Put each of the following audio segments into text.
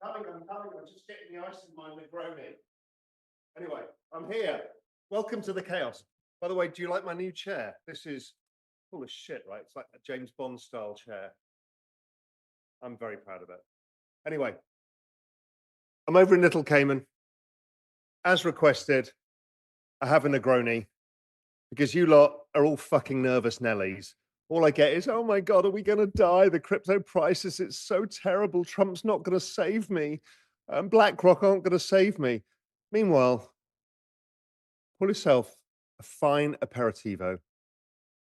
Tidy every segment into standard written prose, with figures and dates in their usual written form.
I'm coming. I'm just getting the ice in my negroni. Anyway, I'm here. Welcome to the chaos. By the way, do you like my new chair? This is full of shit, right? It's like a James Bond style chair. I'm very proud of it. Anyway, I'm over in Little Cayman. As requested, I have a negroni because you lot are all fucking nervous Nellies. All I get is, oh my God, are we going to die? The crypto crisis, it's so terrible. Trump's not going to save me. BlackRock aren't going to save me. Meanwhile, pull yourself a fine aperitivo.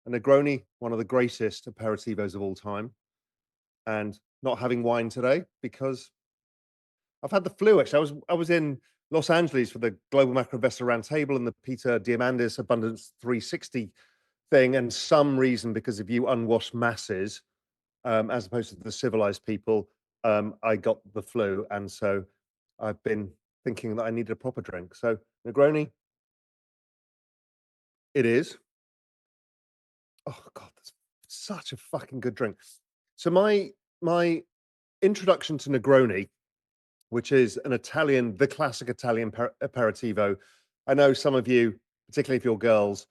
A Negroni, one of the greatest aperitivos of all time. And not having wine today because I've had the flu. Actually, I was in Los Angeles for the Global Macro Investor Roundtable and the Peter Diamandis Abundance 360 thing. And some reason, because of you unwashed masses, as opposed to the civilized people, I got the flu. And so I've been thinking that I needed a proper drink. So Negroni, it is. Oh God, that's such a fucking good drink. So my introduction to Negroni, which is the classic Italian aperitivo. I know some of you, particularly if you're girls,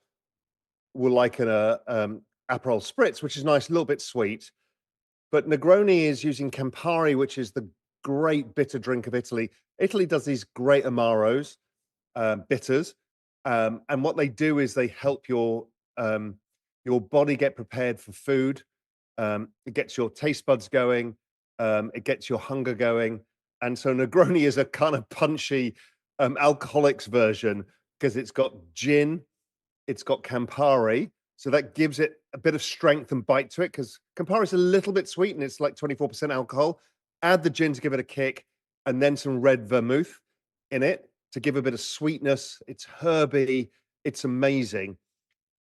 will like an Aperol Spritz, which is nice, a little bit sweet. But Negroni is using Campari, which is the great bitter drink of Italy. Italy does these great Amaros, bitters, and what they do is they help your body get prepared for food. It gets your taste buds going. It gets your hunger going. And so Negroni is a kind of punchy alcoholics version because it's got gin, it's got Campari. So that gives it a bit of strength and bite to it because Campari is a little bit sweet and it's like 24% alcohol. Add the gin to give it a kick and then some red vermouth in it to give a bit of sweetness. It's herby. It's amazing.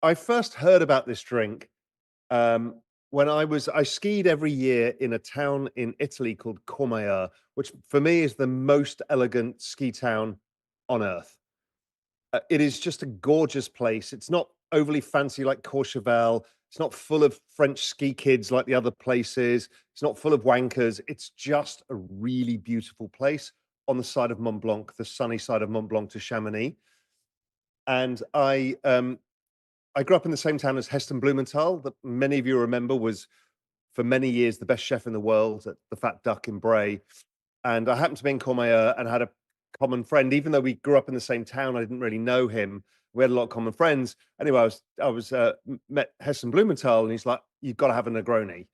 I first heard about this drink when I skied every year in a town in Italy called Courmayeur, which for me is the most elegant ski town on earth. It is just a gorgeous place. It's not overly fancy like Courchevel. It's not full of French ski kids like the other places. It's not full of wankers. It's just a really beautiful place on the side of Mont Blanc, the sunny side of Mont Blanc to Chamonix. And I grew up in the same town as Heston Blumenthal, that many of you remember was for many years the best chef in the world at the Fat Duck in Bray. And I happened to be in Courmayeur and had a common friend, even though we grew up in the same town. I didn't really know him. We had a lot of common friends. Anyway, I was met Heston Blumenthal, and he's like, "You've got to have a Negroni."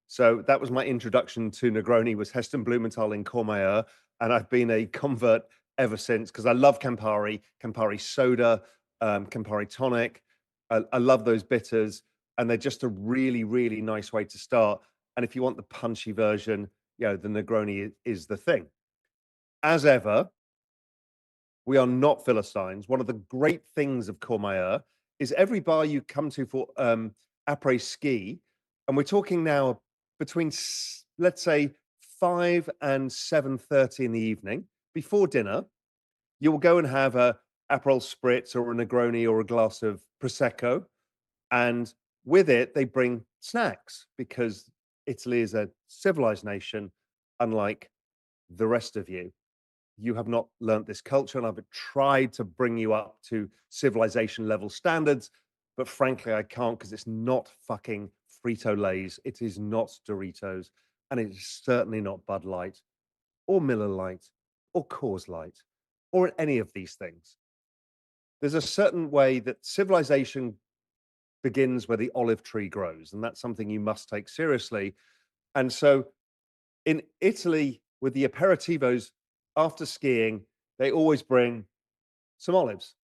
So that was my introduction to Negroni, was Heston Blumenthal in Courmayeur, and I've been a convert ever since because I love Campari, Campari soda, Campari tonic. I love those bitters, and they're just a really, really nice way to start. And if you want the punchy version, the Negroni is the thing. As ever, we are not Philistines. One of the great things of Courmayeur is every bar you come to for après ski, and we're talking now between, let's say, 5 and 7:30 in the evening, before dinner, you will go and have a Aperol Spritz or a Negroni or a glass of Prosecco. And with it, they bring snacks because Italy is a civilized nation, unlike the rest of you. You have not learnt this culture, and I've tried to bring you up to civilization level standards, but frankly, I can't because it's not fucking Frito-Lays. It is not Doritos, and it is certainly not Bud Light or Miller Lite or Coors Light or any of these things. There's a certain way that civilization begins where the olive tree grows, and that's something you must take seriously. And so in Italy, with the aperitivos, after skiing, they always bring some olives.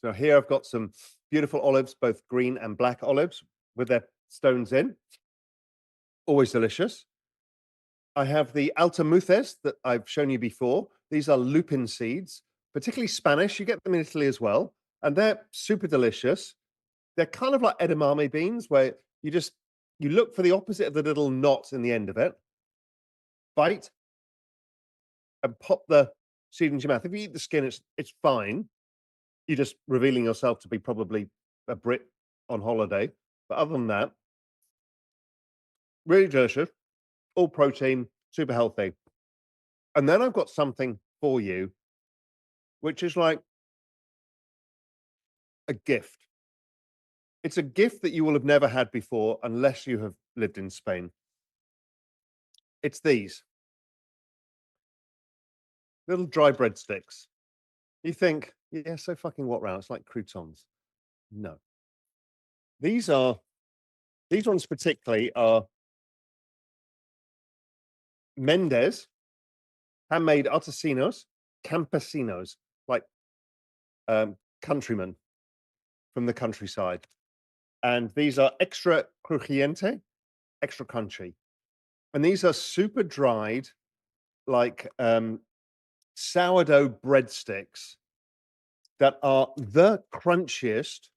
So here I've got some beautiful olives, both green and black olives with their stones in. Always delicious. I have the altamutes that I've shown you before. These are lupin seeds, particularly Spanish. You get them in Italy as well. And they're super delicious. They're kind of like edamame beans, where you look for the opposite of the little knot in the end of it, bite, and pop the seed into your mouth. If you eat the skin, it's fine. You're just revealing yourself to be probably a Brit on holiday. But other than that, really delicious, all protein, super healthy. And then I've got something for you, which is like a gift. It's a gift that you will have never had before unless you have lived in Spain. It's these little dry breadsticks. You think, yeah, so fucking what, Raoul? It's like croutons. No. These are these ones particularly are Mendes handmade artesinos, campesinos, like countrymen from the countryside. And these are extra crujiente, extra crunchy. And these are super dried, like sourdough breadsticks that are the crunchiest,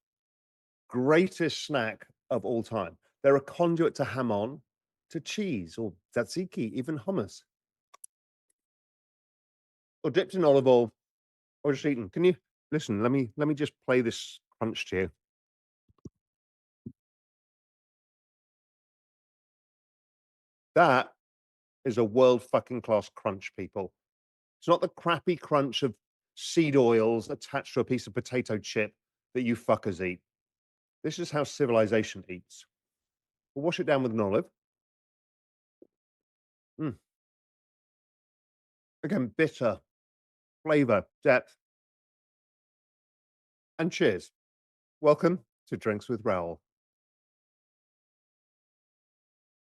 greatest snack of all time. They're a conduit to hamon, to cheese, or tzatziki, even hummus, or dipped in olive oil, or just eaten. Can you listen? Let me just play this crunch to you. That is a world fucking class crunch, people. It's not the crappy crunch of seed oils attached to a piece of potato chip that you fuckers eat. This is how civilization eats. We'll wash it down with an olive. Mm. Again, bitter, flavor, depth, and cheers. Welcome to Drinks with Raoul.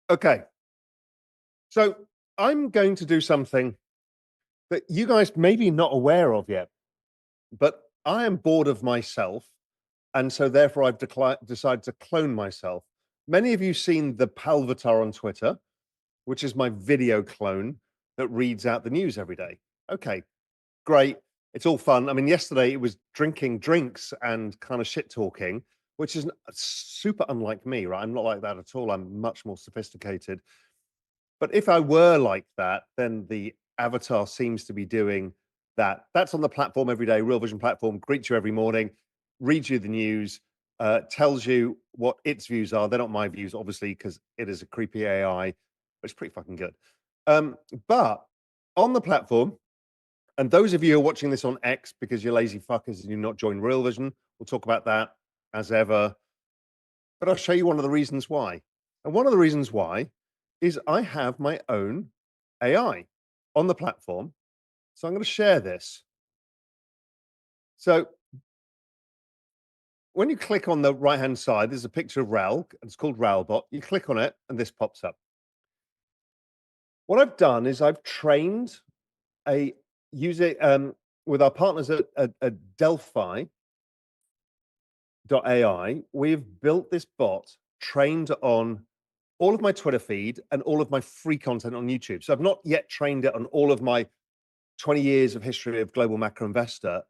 Okay, so I'm going to do something that you guys may be not aware of yet, but I am bored of myself, and so therefore I've decided to clone myself. Many of you seen the Palvatar on Twitter, which is my video clone that reads out the news every day. Okay, great. It's all fun. I mean, yesterday it was drinking drinks and kind of shit talking, which is super unlike me, right? I'm not like that at all. I'm much more sophisticated. But if I were like that, then the avatar seems to be doing that. That's on the platform every day, Real Vision platform, greets you every morning, reads you the news, tells you what its views are. They're not my views, obviously, because it is a creepy AI, but it's pretty fucking good. But on the platform, and those of you who are watching this on X because you're lazy fuckers and you're not joined Real Vision, we'll talk about that as ever. But I'll show you one of the reasons why. And one of the reasons why is I have my own AI on the platform. So I'm going to share this. So when you click on the right hand side, there's a picture of Raoul. It's called Raoulbot. You click on it and this pops up. What I've done is I've trained a user with our partners at Delphi AI. We've built this bot trained on all of my Twitter feed and all of my free content on YouTube. So I've not yet trained it on all of my 20 years of history of global macro investor.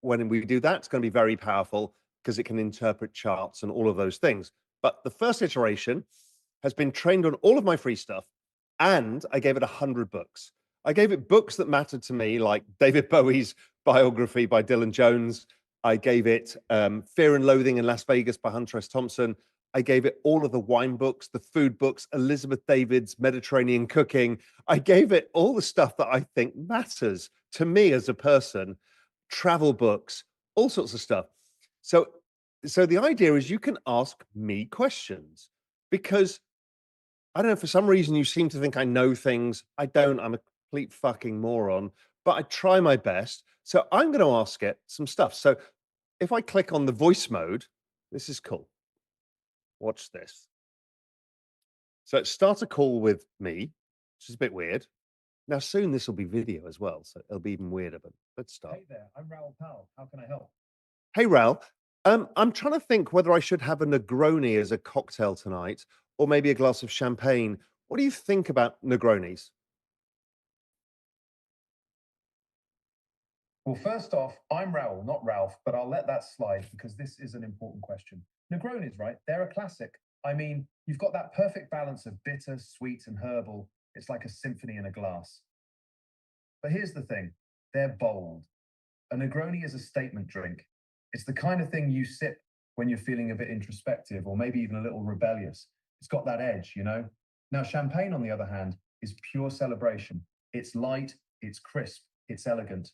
When we do that, it's going to be very powerful because it can interpret charts and all of those things. But the first iteration has been trained on all of my free stuff, and I gave it 100 books. I gave it books that mattered to me, like David Bowie's biography by Dylan Jones. I gave it Fear and Loathing in Las Vegas by Hunter S. Thompson. I gave it all of the wine books, the food books, Elizabeth David's Mediterranean cooking. I gave it all the stuff that I think matters to me as a person, travel books, all sorts of stuff. So the idea is you can ask me questions because I don't know, for some reason you seem to think I know things. I don't. I'm a complete fucking moron, but I try my best. So I'm going to ask it some stuff. So if I click on the voice mode, this is cool. Watch this. So it starts a call with me, which is a bit weird. Now soon this will be video as well, so it'll be even weirder, but let's start. Hey there, I'm Raoul Pal. How can I help? Hey, Raoul. I'm trying to think whether I should have a Negroni as a cocktail tonight or maybe a glass of champagne. What do you think about Negronis? Well, first off, I'm Raoul, not Ralph, but I'll let that slide because this is an important question. Negronis, right? They're a classic. I mean, you've got that perfect balance of bitter, sweet, and herbal. It's like a symphony in a glass. But here's the thing, they're bold. A Negroni is a statement drink. It's the kind of thing you sip when you're feeling a bit introspective or maybe even a little rebellious. It's got that edge, you know? Now, champagne, on the other hand, is pure celebration. It's light, it's crisp, it's elegant.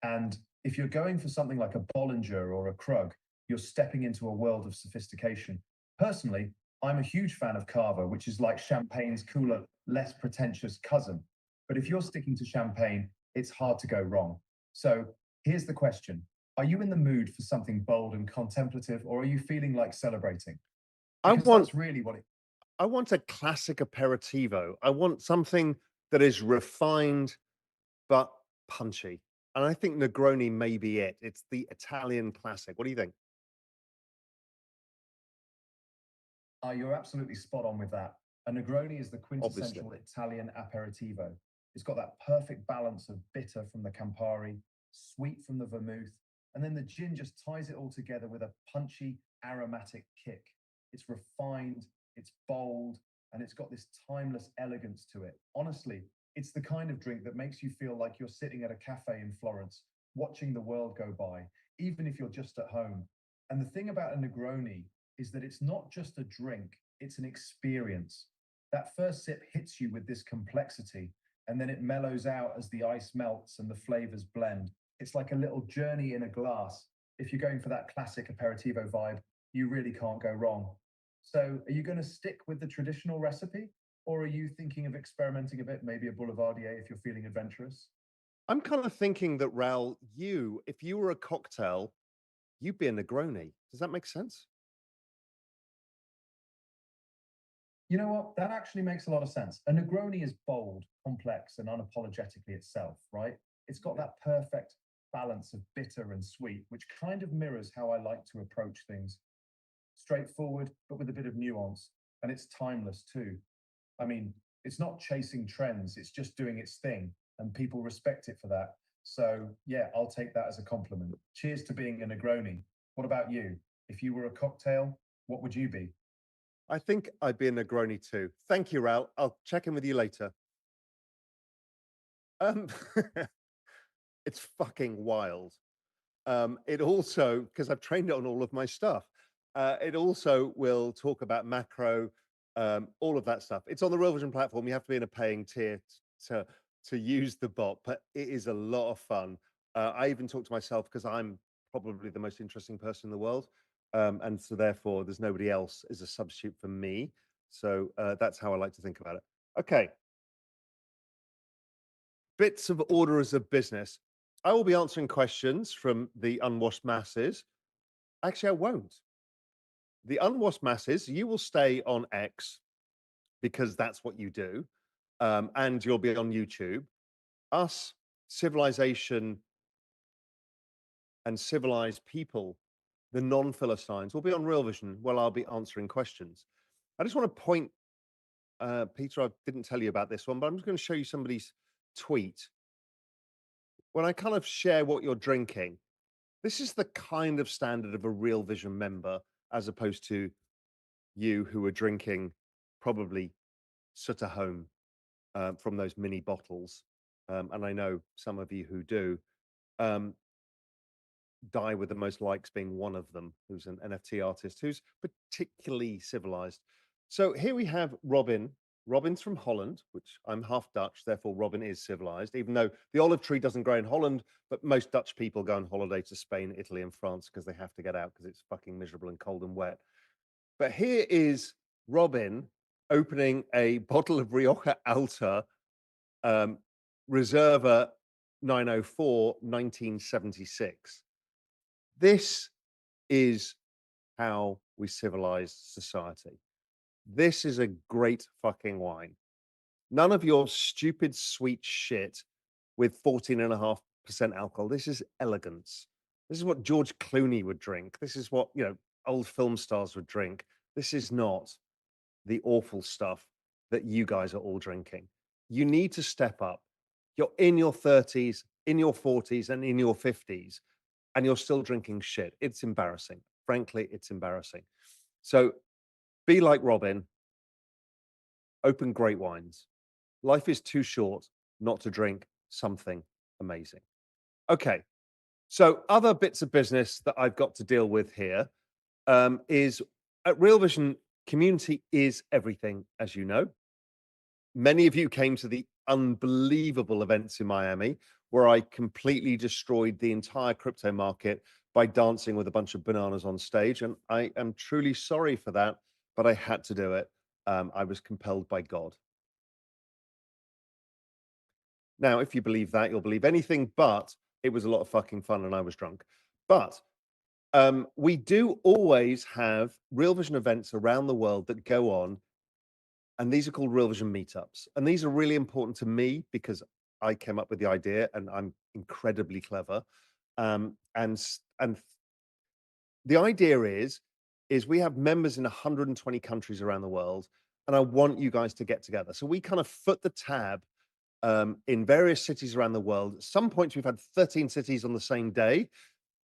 And if you're going for something like a Bollinger or a Krug, you're stepping into a world of sophistication. Personally, I'm a huge fan of Cava, which is like champagne's cooler, less pretentious cousin. But if you're sticking to champagne, it's hard to go wrong. So here's the question. Are you in the mood for something bold and contemplative, or are you feeling like celebrating? I Because want that's really what it. I want a classic aperitivo. I want something that is refined but punchy. And I think Negroni may be it. It's the Italian classic. What do you think? You're absolutely spot on with that. A Negroni is the Obviously. quintessential Italian aperitivo. It's got that perfect balance of bitter from the Campari, sweet from the vermouth, and then the gin just ties it all together with a punchy, aromatic kick. It's refined, it's bold, and it's got this timeless elegance to it. Honestly, it's the kind of drink that makes you feel like you're sitting at a cafe in Florence, watching the world go by, even if you're just at home. And the thing about a Negroni is that it's not just a drink, it's an experience. That first sip hits you with this complexity, and then it mellows out as the ice melts and the flavors blend. It's like a little journey in a glass. If you're going for that classic aperitivo vibe, you really can't go wrong. So, are you going to stick with the traditional recipe, or are you thinking of experimenting a bit, maybe a boulevardier if you're feeling adventurous? I'm kind of thinking that Raoul, if you were a cocktail, you'd be a Negroni. Does that make sense? You know what? That actually makes a lot of sense. A Negroni is bold, complex, and unapologetically itself, right? It's got that perfect balance of bitter and sweet, which kind of mirrors how I like to approach things. Straightforward, but with a bit of nuance. And it's timeless too. I mean, it's not chasing trends, it's just doing its thing. And people respect it for that. So, yeah, I'll take that as a compliment. Cheers to being a Negroni. What about you? If you were a cocktail, what would you be? I think I'd be a Negroni too. Thank you, Raoul. I'll check in with you later. Um, it's fucking wild. It also, because I've trained it on all of my stuff, it also will talk about macro, all of that stuff. It's on the Real Vision platform. You have to be in a paying tier to to use the bot, but it is a lot of fun. I even talk to myself because I'm probably the most interesting person in the world, and so therefore there's nobody else as a substitute for me. So that's how I like to think about it. Okay, bits of orders of business. I will be answering questions from the unwashed masses. Actually, I won't. The unwashed masses, you will stay on X because that's what you do, and you'll be on YouTube. Us, civilization and civilized people, the non-Philistines, will be on Real Vision while I'll be answering questions. I just want to point, Peter, I didn't tell you about this one, but I'm just going to show you somebody's tweet. When I kind of share what you're drinking, this is the kind of standard of a Real Vision member, as opposed to you who are drinking probably Sutter home from those mini bottles. And I know some of you who do. Um, Die with the most likes being one of them, who's an NFT artist who's particularly civilized. So here we have Robin. Robin's from Holland, which I'm half Dutch, therefore Robin is civilized, even though the olive tree doesn't grow in Holland, but most Dutch people go on holiday to Spain, Italy, and France because they have to get out because it's fucking miserable and cold and wet. But here is Robin opening a bottle of Rioja Alta um, Reserva 904 1976. This is how we civilize society. This is a great fucking wine. None of your stupid sweet shit with 14.5% alcohol. This is elegance. This is what George Clooney would drink. This is what, old film stars would drink. This is not the awful stuff that you guys are all drinking. You need to step up. You're in your 30s, in your 40s, and in your 50s, and you're still drinking shit. It's embarrassing. Frankly, it's embarrassing. So be like Robin, open great wines. Life is too short not to drink something amazing. Okay. So other bits of business that I've got to deal with here is at Real Vision, community is everything, as you know. Many of you came to the unbelievable events in Miami where I completely destroyed the entire crypto market by dancing with a bunch of bananas on stage. And I am truly sorry for that, but I had to do it. I was compelled by God. Now, if you believe that, you'll believe anything, but it was a lot of fucking fun and I was drunk. But we do always have Real Vision events around the world that go on, and these are called Real Vision meetups. And these are really important to me because I came up with the idea and I'm incredibly clever. And the idea is we have members in 120 countries around the world, and I want you guys to get together. So we kind of foot the tab in various cities around the world. At some points, we've had 13 cities on the same day.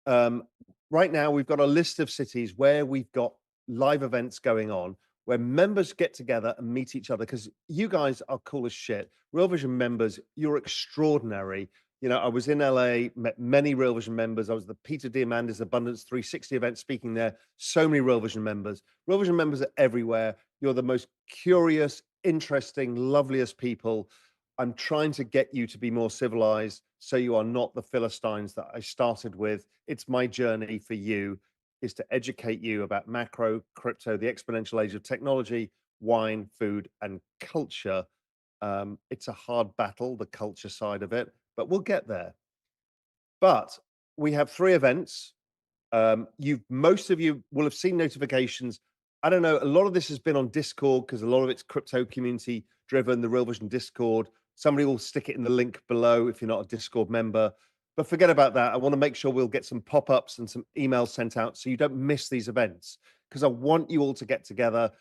Um, right now, we've got a list of cities where we've got live events going on where members get together and meet each other because you guys are cool as shit. Real Vision members, you're extraordinary. You know, I was in LA, met many Real Vision members. I was at the Peter Diamandis Abundance 360 event speaking there. So many Real Vision members. Real Vision members are everywhere. You're the most curious, interesting, loveliest people. I'm trying to get you to be more civilized so you are not the Philistines that I started with. It's my journey for you is to educate you about macro, crypto, the exponential age of technology, wine, food, and culture. It's a hard battle, the culture side of it, but we'll get there. But we have 3 events. Most of you will have seen notifications. I don't know. A lot of this has been on Discord because a lot of it's crypto community driven, the Real Vision Discord. Somebody will stick it in the link below if you're not a Discord member. But forget about that. I want to make sure we'll get some pop ups and some emails sent out so you don't miss these events because I want you all to get together.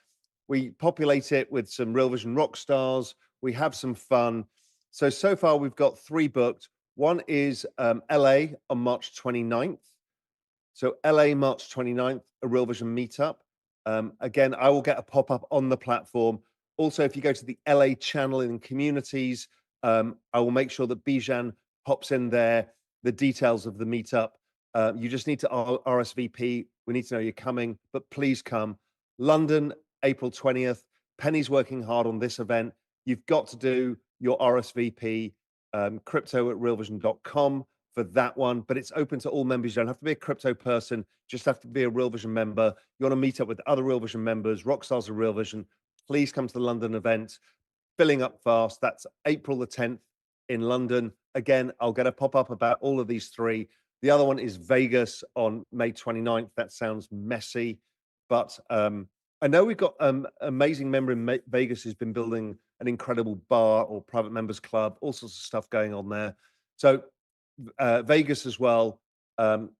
We populate it with some Real Vision rock stars. We have some fun. So far, we've got 3 booked. One is LA on March 29th. So LA, March 29th, a Real Vision meetup. Again, I will get a pop-up on the platform. Also, if you go to the LA channel in communities, I will make sure that Bijan pops in there the details of the meetup. You just need to RSVP. We need to know you're coming, but please come. London, April 20th. Penny's working hard on this event. You've got to do your RSVP, crypto at realvision.com for that one, but it's open to all members. You don't have to be a crypto person, just have to be a Real Vision member. You want to meet up with other Real Vision members, rock stars of Real Vision, please come to the London event. Filling up fast. That's April the 10th in London. Again, I'll get a pop-up about all of these 3. The other one is Vegas on May 29th. That sounds messy, but I know we've got amazing member in Vegas who's been building an incredible bar or private members club, all sorts of stuff going on there. So Vegas as well.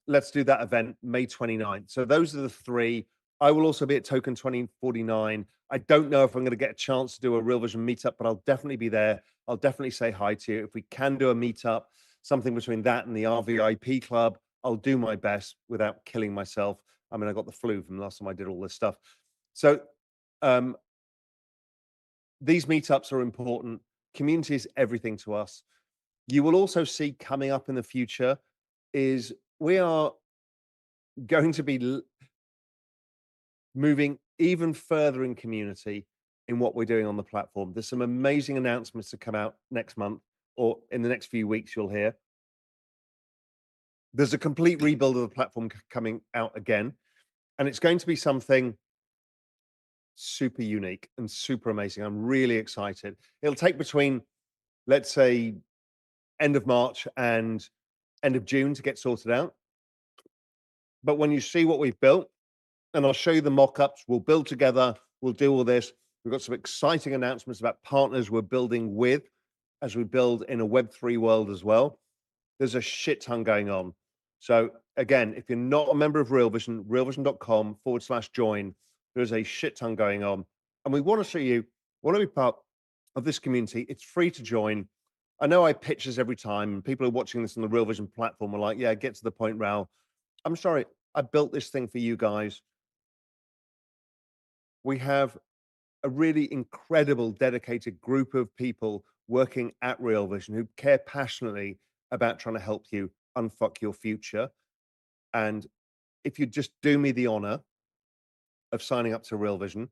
Let's do that event May 29th. So those are the 3. I will also be at Token 2049. I don't know if I'm going to get a chance to do a Real Vision meetup, but I'll definitely be there. I'll definitely say hi to you. If we can do a meetup, something between that and the RVIP club, I'll do my best without killing myself. I mean, I got the flu from the last time I did all this stuff. So um, these meetups are important. Community is everything to us. You will also see coming up in the future is we are going to be moving even further in community in what we're doing on the platform. There's some amazing announcements to come out next month or in the next few weeks, you'll hear. There's a complete rebuild of the platform coming out again, and it's going to be something super unique and super amazing. I'm really excited. It'll take between, let's say, end of March and end of June to get sorted out. But when you see what we've built, and I'll show you the mock-ups, we'll build together, we'll do all this. We've got some exciting announcements about partners we're building with as we build in a Web3 world as well. There's a shit ton going on. So again, if you're not a member of Real Vision, realvision.com/join, there's a shit ton going on. And we want to show you, want to be part of this community. It's free to join. I know I pitch this every time, and people are watching this on the Real Vision platform are like, yeah, get to the point, Raoul. I'm sorry, I built this thing for you guys. We have a really incredible, dedicated group of people working at Real Vision who care passionately about trying to help you unfuck your future. And if you just do me the honor of signing up to Real Vision,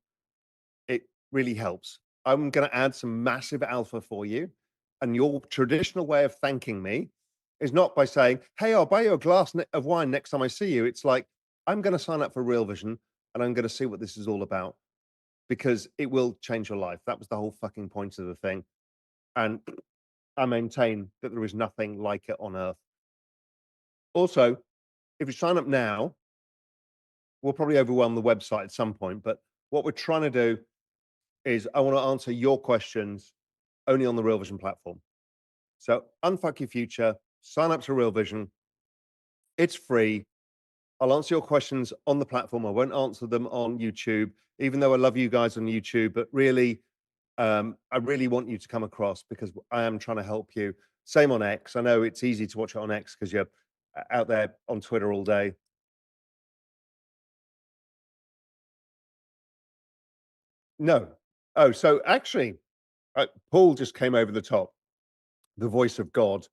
it really helps. I'm going to add some massive alpha for you. And your traditional way of thanking me is not by saying, hey, I'll buy you a glass of wine next time I see you. It's like, I'm going to sign up for Real Vision and I'm going to see what this is all about because it will change your life. That was the whole fucking point of the thing. And I maintain that there is nothing like it on earth. Also, if you sign up now, we'll probably overwhelm the website at some point. But what we're trying to do is I want to answer your questions only on the Real Vision platform. So unfuck your future, sign up to Real Vision. It's free. I'll answer your questions on the platform. I won't answer them on YouTube, even though I love you guys on YouTube. But really, I really want you to come across because I am trying to help you. Same on X. I know it's easy to watch it on X because you're out there on Twitter all day. No. Oh, so actually, Paul just came over the top. The voice of God.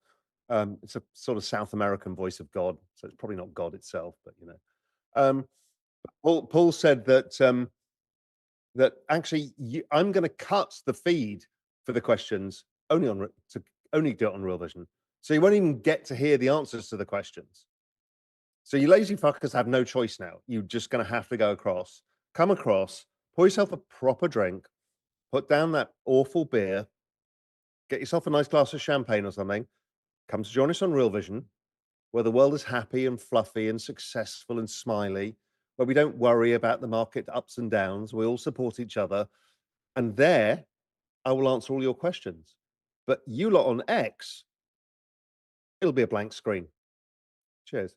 It's a sort of South American voice of God, so it's probably not God itself, but you know. Um, Paul said that that actually I'm going to cut the feed for the questions only on to only do it on Real Vision, so you won't even get to hear the answers to the questions. So you lazy fuckers have no choice now. You're just going to have to go across, come across, pour yourself a proper drink, put down that awful beer, get yourself a nice glass of champagne or something. Come to join us on Real Vision, where the world is happy and fluffy and successful and smiley, where we don't worry about the market ups and downs. We all support each other. And there, I will answer all your questions. But you lot on X, it'll be a blank screen. Cheers.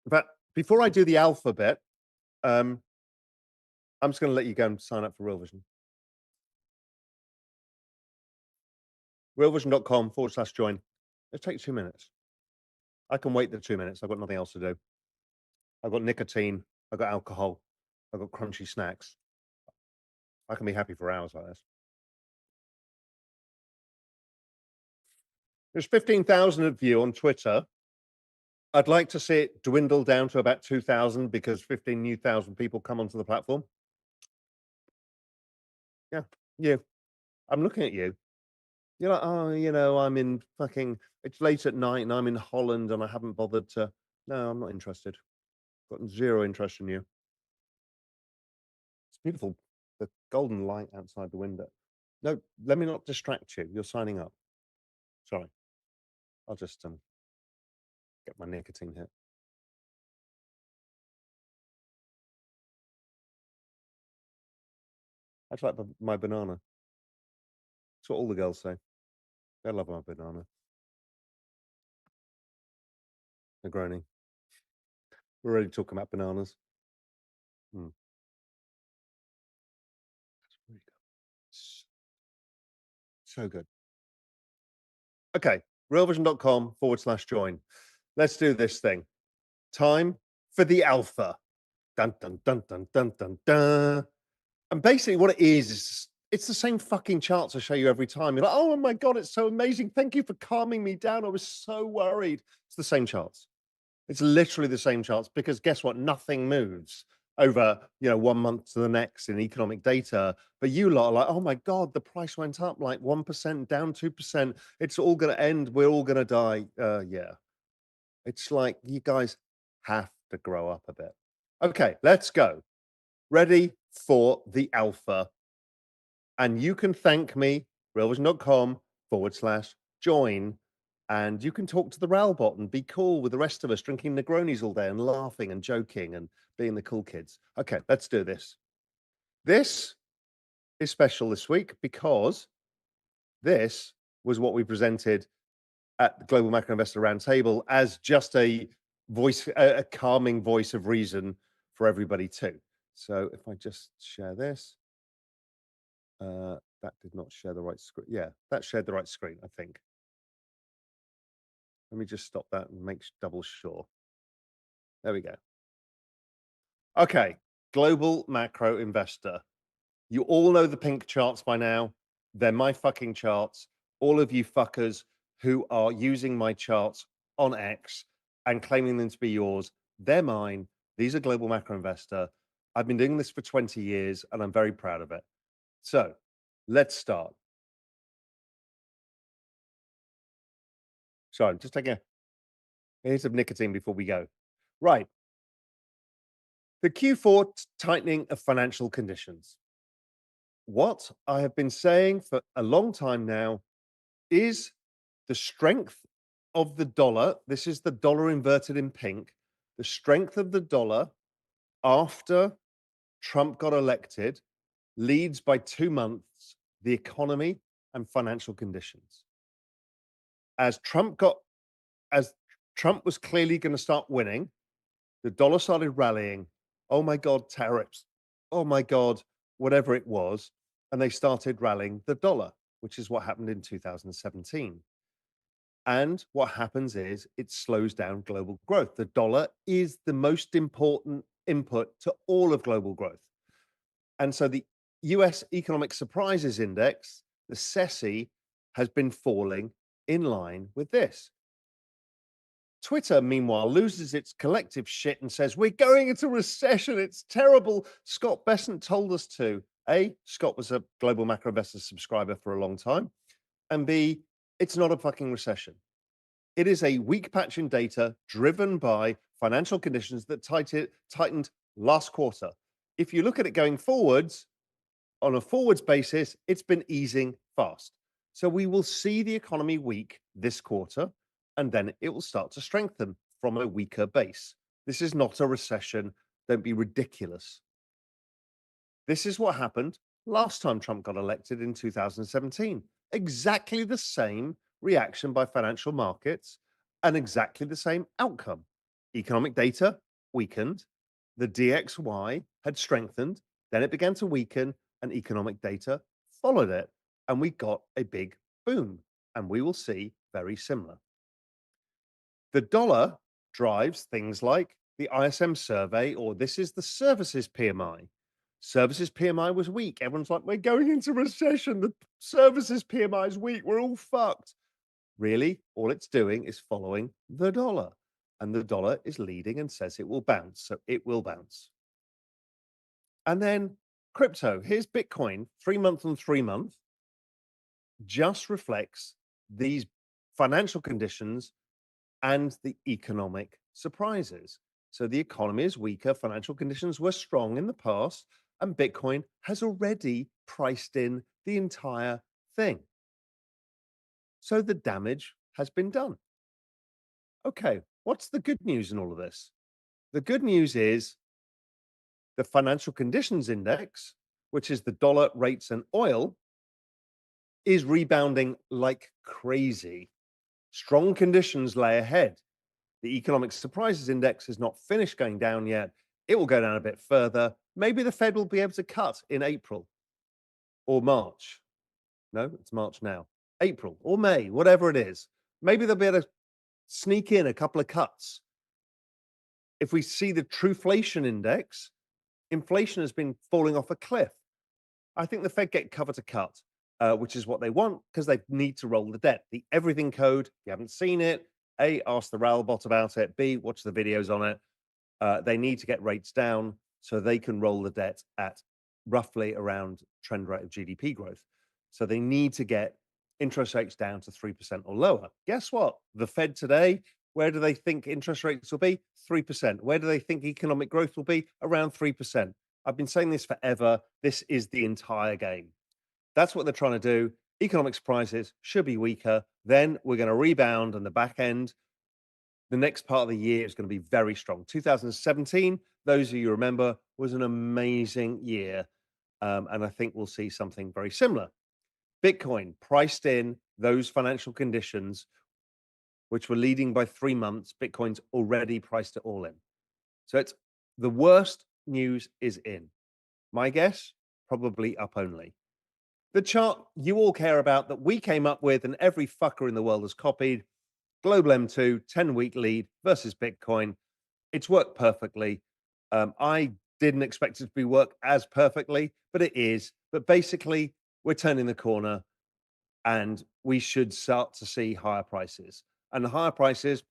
In fact, before I do the alphabet, I'm just going to let you go and sign up for Real Vision. realvision.com/join. It'll take 2 minutes. I can wait the 2 minutes. I've got nothing else to do. I've got nicotine. I've got alcohol. I've got crunchy snacks. I can be happy for hours like this. There's 15,000 of you on Twitter. I'd like to see it dwindle down to about 2,000 because 15,000 people come onto the platform. Yeah, you. I'm looking at you. You're like, oh, I'm in fucking. It's late at night and I'm in Holland and I haven't bothered to. No, I'm not interested. Got zero interest in you. It's beautiful. The golden light outside the window. No, let me not distract you. You're signing up. Sorry. I'll just get my nicotine hit. I like my banana. That's what all the girls say. They love my banana. Negroni. We're already talking about bananas. Mm. That's really good. So good. Okay. realvision.com/join. Let's do this thing. Time for the alpha. Dun dun dun dun dun dun dun. And basically what it is it's the same fucking charts I show you every time. You're like, oh my God, it's so amazing. Thank you for calming me down. I was so worried. It's the same charts. It's literally the same charts because guess what? Nothing moves over, 1 month to the next in economic data. But you lot are like, oh my God, the price went up like 1%, down 2%. It's all going to end. We're all going to die. Yeah. It's like you guys have to grow up a bit. Okay, let's go. Ready for the alpha. And you can thank me, realvision.com/join. And you can talk to the Raoul bot and be cool with the rest of us drinking Negronis all day and laughing and joking and being the cool kids. Okay, let's do this. This is special this week because this was what we presented at the Global Macro Investor Roundtable as just a voice, a calming voice of reason for everybody too. So if I just share this, that did not share the right screen. Yeah, that shared the right screen, I think. Let me just stop that and make double sure. There we go. Okay, global macro investor. You all know the pink charts by now. They're my fucking charts. All of you fuckers who are using my charts on X and claiming them to be yours, they're mine. These are global macro investor. I've been doing this for 20 years and I'm very proud of it. So let's start. Sorry, I'm just taking a hit of nicotine before we go. Right. The Q4 tightening of financial conditions. What I have been saying for a long time now is the strength of the dollar. This is the dollar inverted in pink. The strength of the dollar after Trump got elected leads by 2 months the economy and financial conditions. As Trump got as Trump was clearly going to start winning, the dollar started rallying. Oh my god, tariffs. Oh my god, whatever it was, and they started rallying the dollar, which is what happened in 2017. And what happens is it slows down global growth. The dollar is the most important input to all of global growth. And so the US Economic Surprises Index, the SESI, has been falling in line with this. Twitter, meanwhile, loses its collective shit and says, we're going into recession. It's terrible. Scott Bessent told us to. A, Scott was a Global Macro Investor subscriber for a long time. And B, it's not a fucking recession. It is a weak patch in data driven by financial conditions that tightened last quarter. If you look at it going forwards, on a forwards basis, it's been easing fast. So we will see the economy weak this quarter, and then it will start to strengthen from a weaker base. This is not a recession. Don't be ridiculous. This is what happened last time Trump got elected in 2017. Exactly the same reaction by financial markets and exactly the same outcome. Economic data weakened, the DXY had strengthened, then it began to weaken, and economic data followed it. And we got a big boom. And we will see very similar. The dollar drives things like the ISM survey, or this is the services PMI. Services PMI was weak. Everyone's like, we're going into recession. The services PMI is weak. We're all fucked. Really, all it's doing is following the dollar. And the dollar is leading and says it will bounce. So it will bounce. And then crypto. Here's Bitcoin, 3 month on 3 month, just reflects these financial conditions and the economic surprises. So the economy is weaker, financial conditions were strong in the past, and Bitcoin has already priced in the entire thing. So the damage has been done. Okay, what's the good news in all of this? The good news is the financial conditions index, which is the dollar, rates, and oil, is rebounding like crazy. Strong conditions lay ahead. The economic surprises index is not finished going down yet. It will go down a bit further. Maybe the Fed will be able to cut in April or March. No, it's March now. April or May, whatever it is. Maybe they'll be able to sneak in a couple of cuts. If we see the trueflation index, inflation has been falling off a cliff. I think the Fed get cover to cut, which is what they want because they need to roll the debt. The everything code, if you haven't seen it, A, ask the Raoul bot about it. B, watch the videos on it. They need to get rates down so they can roll the debt at roughly around trend rate of GDP growth. So they need to get interest rates down to 3% or lower. Guess what? The Fed today, where do they think interest rates will be? 3%. Where do they think economic growth will be? Around 3%. I've been saying this forever. This is the entire game. That's what they're trying to do. Economic surprises should be weaker. Then we're going to rebound on the back end. The next part of the year is going to be very strong. 2017, those of you remember, was an amazing year. And I think we'll see something very similar. Bitcoin priced in those financial conditions, which were leading by 3 months. Bitcoin's already priced it all in. So it's the worst news is in. My guess, probably up only. The chart you all care about that we came up with and every fucker in the world has copied. Global M2, 10-week lead versus Bitcoin. It's worked perfectly. I didn't expect it to be work as perfectly, but it is. But basically, we're turning the corner and we should start to see higher prices. And the higher prices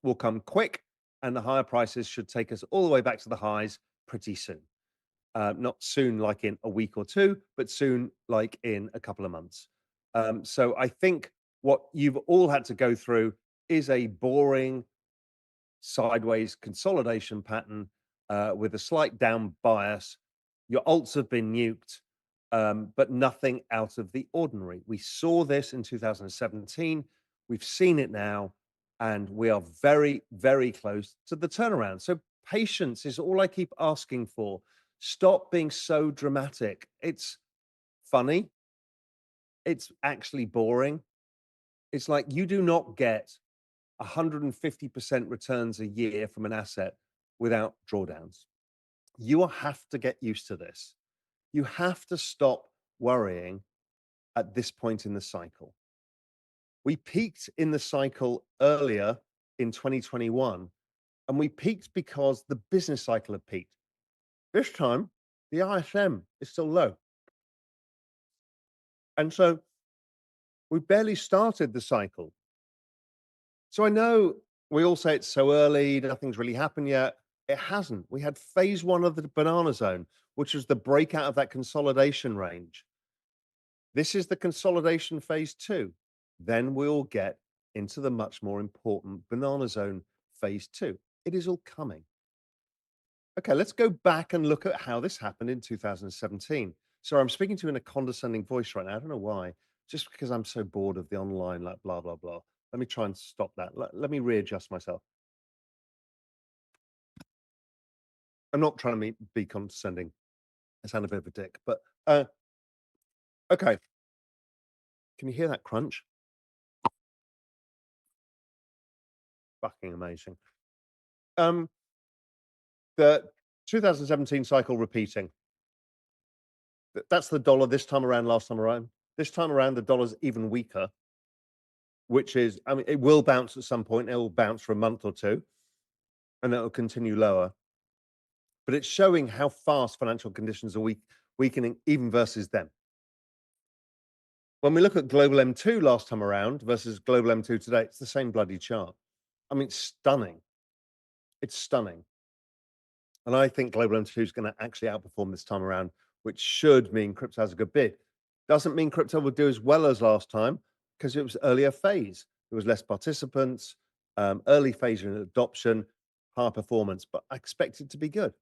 will come quick, and the higher prices should take us all the way back to the highs pretty soon. not soon like in a week or two, but soon like in a couple of months. So I think what you've all had to go through is a boring sideways consolidation pattern with a slight down bias. Your alts have been nuked, but nothing out of the ordinary. We saw this in 2017. We've seen it now, and we are very, very close to the turnaround. So patience is all I keep asking for. Stop being so dramatic. It's funny. It's actually boring. It's like you do not get 150% returns a year from an asset without drawdowns. You will have to get used to this. You have to stop worrying at this point in the cycle. We peaked in the cycle earlier in 2021, and we peaked because the business cycle had peaked. This time, the ISM is still low. And so we barely started the cycle. So I know we all say it's so early, nothing's really happened yet. It hasn't. We had phase one of the banana zone, which was the breakout of that consolidation range. This is the consolidation phase two. Then we'll get into the much more important banana zone phase two. It is all coming. Okay, let's go back and look at how this happened in 2017. Sorry, I'm speaking to you in a condescending voice right now. I don't know why. Just because I'm so bored of the online, like blah, blah, blah. Let me try and stop that. Let me readjust myself. I'm not trying to be condescending. I sound a bit of a dick, but okay. Can you hear that crunch? Fucking amazing. The 2017 cycle repeating. That's the dollar this time around, last time around. This time around, the dollar's even weaker, which is, I mean, it will bounce at some point. It will bounce for a month or two, and it'll continue lower. But it's showing how fast financial conditions are weakening, even versus them. When we look at global M2 last time around versus global M2 today, it's the same bloody chart. I mean, it's stunning. It's stunning. And I think global M2 is going to actually outperform this time around, which should mean crypto has a good bid. Doesn't mean crypto will do as well as last time because it was earlier phase. There was less participants, early phase in adoption, higher performance, but I expect it to be good.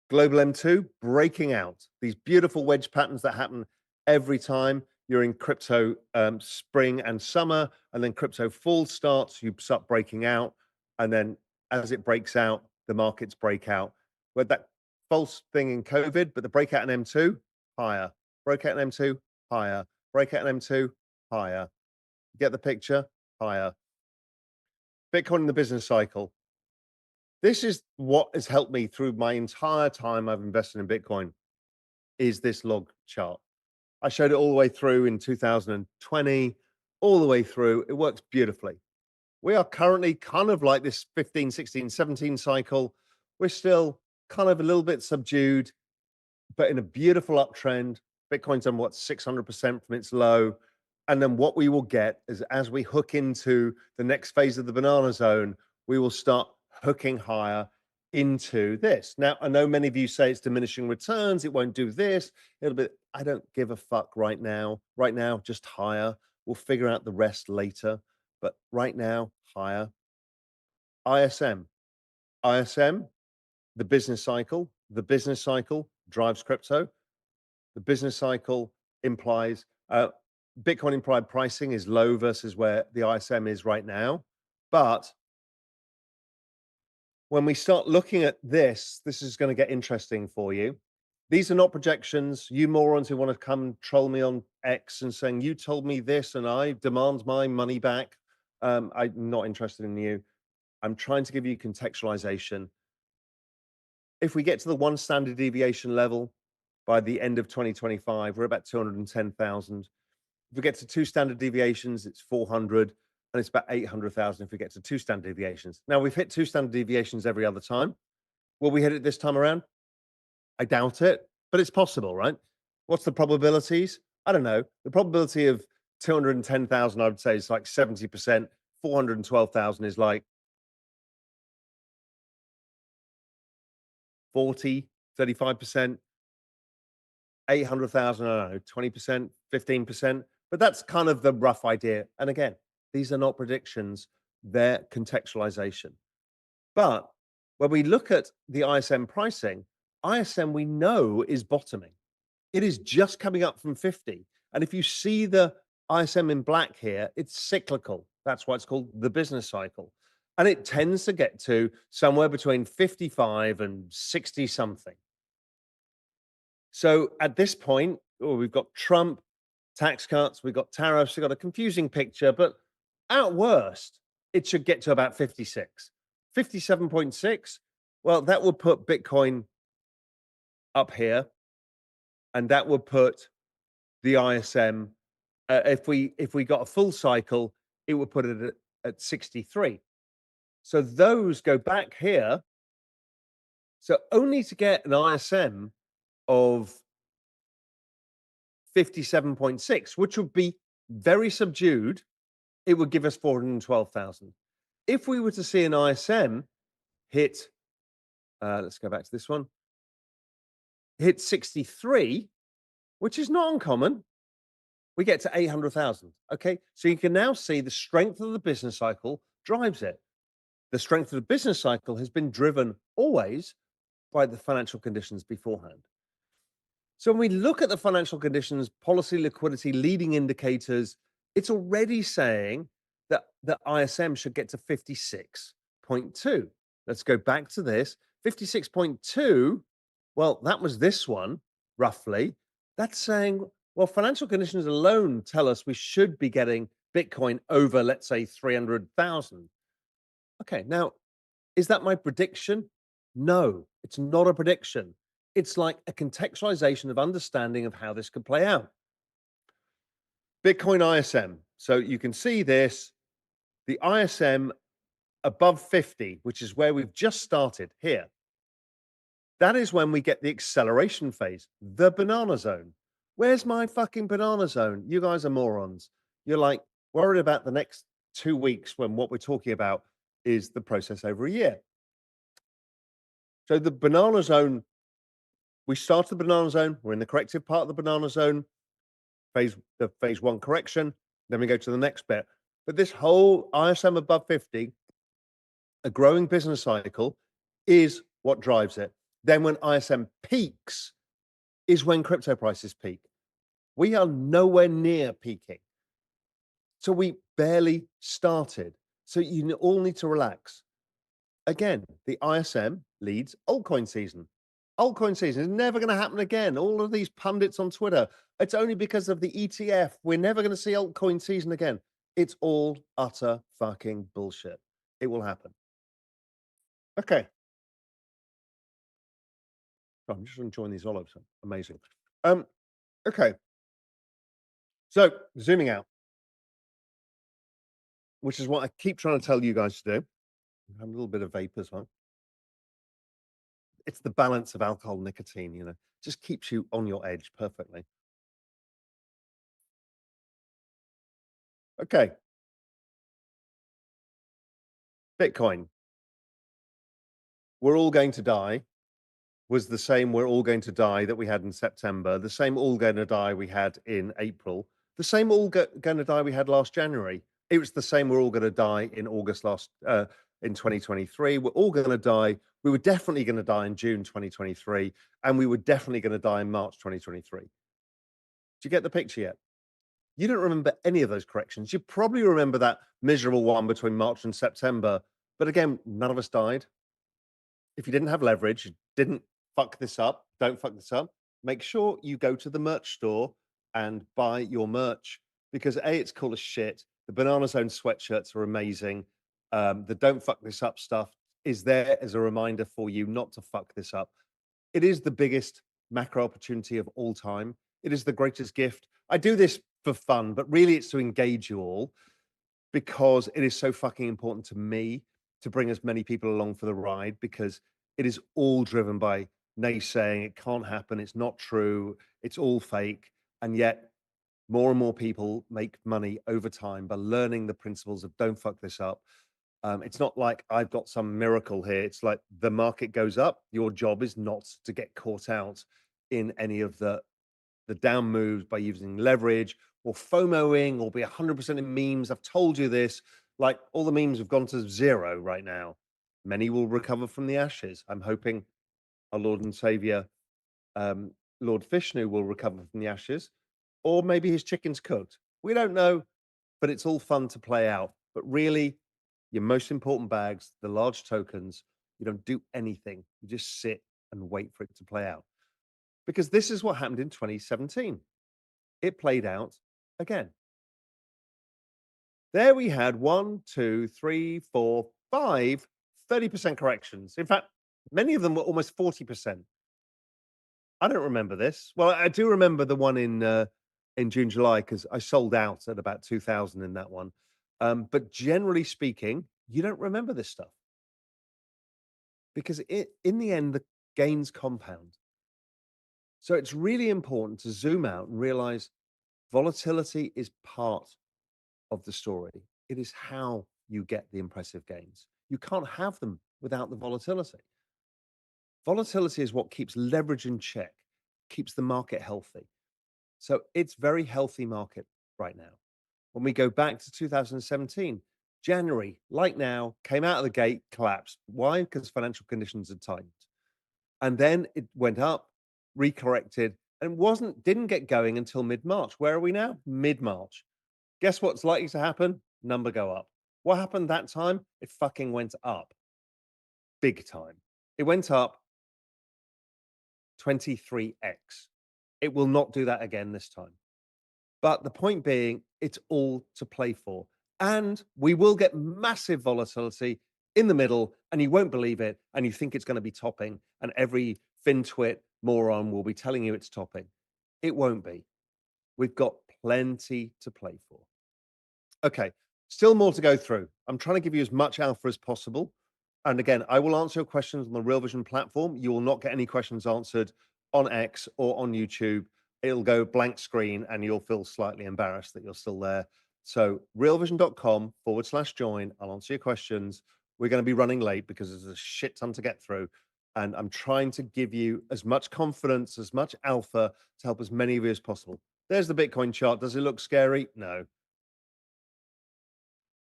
Global M2 breaking out. These beautiful wedge patterns that happen every time you're in crypto spring and summer, and then crypto fall starts, you start breaking out. And then as it breaks out, the markets break out. We had that false thing in COVID, but the breakout in M2, higher. Breakout in M2, higher. Breakout in M2, higher. Get the picture? Higher. Bitcoin in the business cycle. This is what has helped me through my entire time I've invested in Bitcoin, is this log chart. I showed it all the way through in 2020, all the way through. It works beautifully. We are currently kind of like this 15, 16, 17 cycle. We're still kind of a little bit subdued, but in a beautiful uptrend. Bitcoin's done what, 600% from its low. And then what we will get is as we hook into the next phase of the banana zone, we will start hooking higher into this. Now, I know many of you say it's diminishing returns. It won't do this. It'll be, I don't give a fuck right now. Right now, just higher. We'll figure out the rest later. But right now, higher. ISM. ISM, the business cycle. The business cycle drives crypto. The business cycle implies Bitcoin implied pricing is low versus where the ISM is right now. But when we start looking at this, this is going to get interesting for you. These are not projections. You morons who want to come troll me on X and saying, you told me this and I demand my money back. I'm not interested in you. I'm trying to give you contextualization. If we get to the one standard deviation level by the end of 2025, we're about 210,000. If we get to two standard deviations, it's 400, and it's about 800,000 if we get to two standard deviations. Now, we've hit two standard deviations every other time. Will we hit it this time around? I doubt it, but it's possible, right? What's the probabilities? I don't know. The probability of 210,000, I would say, is like 70%. 412,000 is like 40. 35%, 800,000, I don't know, 20%, 15%, but that's kind of the rough idea. And again, these are not predictions, they're contextualization. But when we look at the ISM pricing, ISM we know is bottoming. It is just coming up from 50. And if you see the ISM in black here, it's cyclical. That's why it's called the business cycle. And it tends to get to somewhere between 55 and 60 something. So at this point, we've got Trump, tax cuts, we've got tariffs, we've got a confusing picture, but at worst, it should get to about 56. 57.6, well, that would put Bitcoin up here, and that would put the ISM, if we got a full cycle, it would put it at 63. So those go back here. So only to get an ISM of 57.6, which would be very subdued, it would give us 412,000. If we were to see an ISM hit, let's go back to this one, hit 63, which is not uncommon, we get to 800,000. Okay. So you can now see the strength of the business cycle drives it. The strength of the business cycle has been driven always by the financial conditions beforehand. So when we look at the financial conditions, policy, liquidity, leading indicators, it's already saying that the ISM should get to 56.2. Let's go back to this. 56.2, well, that was this one, roughly. That's saying, well, financial conditions alone tell us we should be getting Bitcoin over, let's say, 300,000. Okay, now, is that my prediction? No, it's not a prediction. It's like a contextualization of understanding of how this could play out. Bitcoin ISM. So you can see this, the ISM above 50, which is where we've just started here. That is when we get the acceleration phase, the banana zone. Where's my fucking banana zone? You guys are morons. You're like worried about the next 2 weeks when what we're talking about is the process over a year. So the banana zone, we start the banana zone, we're in the corrective part of the banana zone, the phase one correction, then we go to the next bit. But this whole ISM above 50, a growing business cycle, is what drives it. Then when ISM peaks is when crypto prices peak. We are nowhere near peaking. So we barely started. So you all need to relax. Again, the ISM leads altcoin season. Altcoin season is never going to happen again. All of these pundits on Twitter, it's only because of the ETF. We're never going to see altcoin season again. It's all utter fucking bullshit. It will happen. Okay. Oh, I'm just enjoying these olives. Amazing. Okay. So zooming out, which is what I keep trying to tell you guys to do. I have a little bit of vape as well. It's the balance of alcohol, nicotine, just keeps you on your edge perfectly. Okay. Bitcoin. We're all going to die was the same we're all going to die that we had in September, the same all going to die we had in April, the same all going to die we had last January. It was the same we're all going to die in August in 2023. We're all going to die. We were definitely going to die in June 2023, and we were definitely going to die in March 2023. Do you get the picture yet? You don't remember any of those corrections. You probably remember that miserable one between March and September. But again, none of us died. If you didn't have leverage, you didn't fuck this up, don't fuck this up, make sure you go to the merch store and buy your merch because A, it's cool as shit. The Banana Zone sweatshirts are amazing. The don't fuck this up stuff is there as a reminder for you not to fuck this up. It is the biggest macro opportunity of all time. It is the greatest gift. I do this for fun, but really it's to engage you all because it is so fucking important to me to bring as many people along for the ride because it is all driven by naysaying. It can't happen. It's not true. It's all fake. And yet, more and more people make money over time by learning the principles of don't fuck this up. It's not like I've got some miracle here. It's like the market goes up. Your job is not to get caught out in any of the down moves by using leverage or FOMOing or be 100% in memes. I've told you this. Like all the memes have gone to zero right now. Many will recover from the ashes. I'm hoping our Lord and Savior, um, Lord Vishnu, will recover from the ashes, or maybe his chicken's cooked. We don't know, but it's all fun to play out. But really, your most important bags, the large tokens, you don't do anything. You just sit and wait for it to play out. Because this is what happened in 2017. It played out again. There we had one, two, three, four, five 30% corrections. In fact, many of them were almost 40%. I don't remember this. Well, I do remember the one in June, July, because I sold out at about 2000 in that one. But generally speaking, you don't remember this stuff because in the end, the gains compound. So it's really important to zoom out and realize volatility is part of the story. It is how you get the impressive gains. You can't have them without the volatility. Volatility is what keeps leverage in check, keeps the market healthy. So it's very healthy market right now. When we go back to 2017, January, like now, came out of the gate, collapsed. Why? Because financial conditions had tightened. And then it went up, recorrected, and didn't get going until mid-March. Where are we now? Mid-March. Guess what's likely to happen? Number go up. What happened that time? It fucking went up. Big time. It went up 23x. It will not do that again this time. But the point being, it's all to play for. And we will get massive volatility in the middle, and you won't believe it. And you think it's going to be topping, and every FinTwit moron will be telling you it's topping. It won't be. We've got plenty to play for. Okay, still more to go through. I'm trying to give you as much alpha as possible. And again, I will answer your questions on the Real Vision platform. You will not get any questions answered on X or on YouTube. It'll go blank screen and you'll feel slightly embarrassed that you're still there. So realvision.com/join. I'll answer your questions. We're going to be running late because there's a shit ton to get through. And I'm trying to give you as much confidence, as much alpha to help as many of you as possible. There's the Bitcoin chart. Does it look scary? No.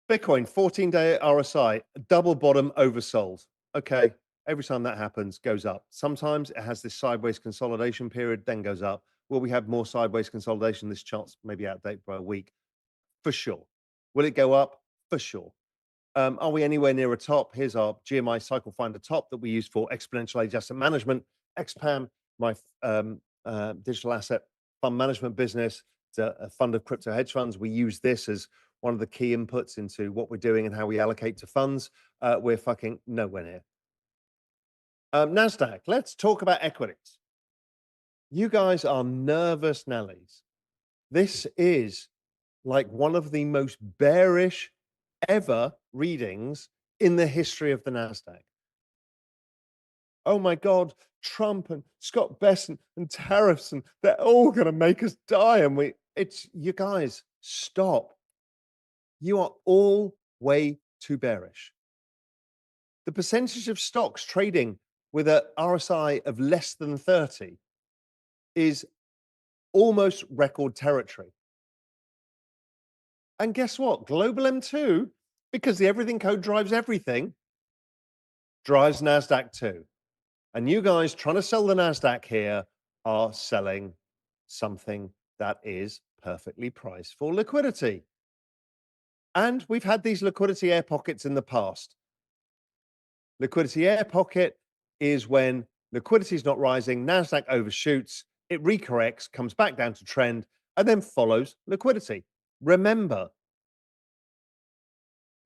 Bitcoin 14-day RSI, double bottom oversold. Okay, every time that happens, goes up. Sometimes it has this sideways consolidation period, then goes up. Will we have more sideways consolidation? This chart's maybe outdated by a week, for sure. Will it go up? For sure. Are we anywhere near a top? Here's our GMI cycle finder top that we use for exponential age asset management. XPAM, my digital asset fund management business. It's a fund of crypto hedge funds. We use this as one of the key inputs into what we're doing and how we allocate to funds. We're fucking nowhere near. NASDAQ, let's talk about equities. You guys are nervous Nellies. This is like one of the most bearish ever readings in the history of the NASDAQ. Oh my God, Trump and Scott Bessent and tariffs, and they're all going to make us die. And you guys, stop. You are all way too bearish. The percentage of stocks trading with a RSI of less than 30 is almost record territory. And guess what? Global M2, because the everything code drives everything, drives NASDAQ too. And you guys trying to sell the NASDAQ here are selling something that is perfectly priced for liquidity. And we've had these liquidity air pockets in the past. Liquidity air pocket is when liquidity is not rising, NASDAQ overshoots, it recorrects, comes back down to trend, and then follows liquidity. Remember,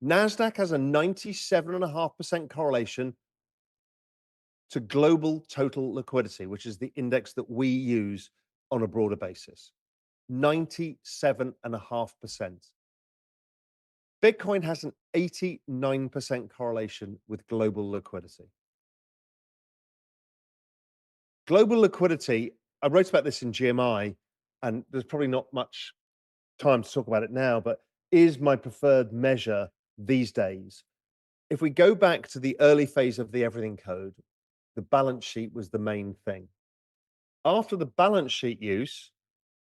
NASDAQ has a 97.5% correlation to global total liquidity, which is the index that we use on a broader basis. 97.5%. Bitcoin has an 89% correlation with global liquidity. Global liquidity, I wrote about this in GMI, and there's probably not much time to talk about it now, but is my preferred measure these days if we go back to the early phase of the everything code, the balance sheet was the main thing. After the balance sheet use,